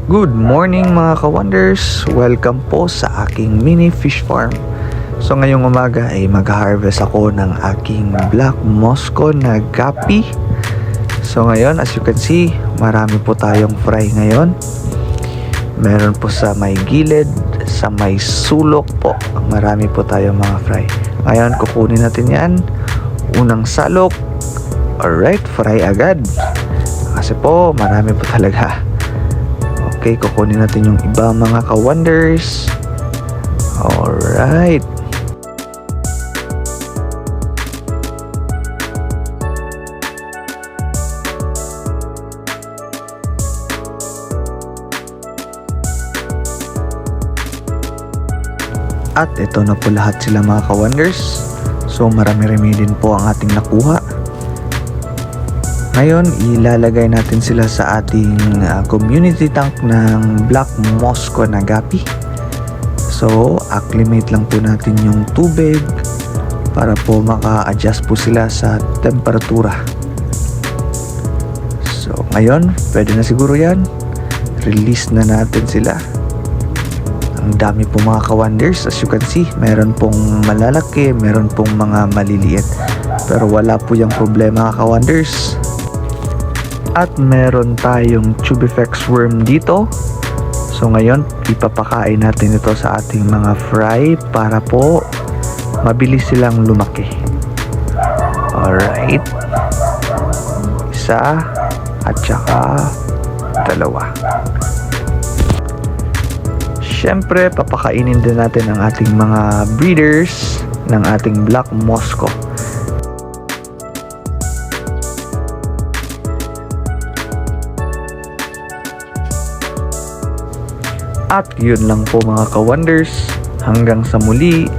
Good morning mga ka-wonders! Welcome po sa aking mini fish farm. So ngayong umaga ay mag-harvest ako ng aking Black Mosco na gapi. So ngayon, as you can see, marami po tayong fry ngayon. Meron po sa may gilid, sa may sulok po. Marami po tayong mga fry. Ngayon, kukunin natin yan. Unang salok. Alright, fry agad. Kasi po, marami po talaga. Okay, kukunin natin yung iba mga ka-wonders. Alright. At ito na po lahat sila mga ka-wonders. So marami-rami din po ang ating nakuha. Ngayon, ilalagay natin sila sa ating community tank ng Black Mosco na gapi. So, acclimate lang po natin yung tubig para po maka-adjust po sila sa temperatura. So, ngayon, pwede na siguro yan. Release na natin sila. Ang dami po mga ka-wonders. As you can see, meron pong malalaki, meron pong mga maliliit. Pero wala po yung problema mga ka-wonders. At meron tayong Tubifex worm dito. So ngayon, ipapakain natin ito sa ating mga fry para po mabilis silang lumaki. Alright. Isa at saka dalawa. Siyempre, papakainin din natin ang ating mga breeders ng ating Black Mosco. At yun lang po mga ka-wonders. Hanggang sa muli.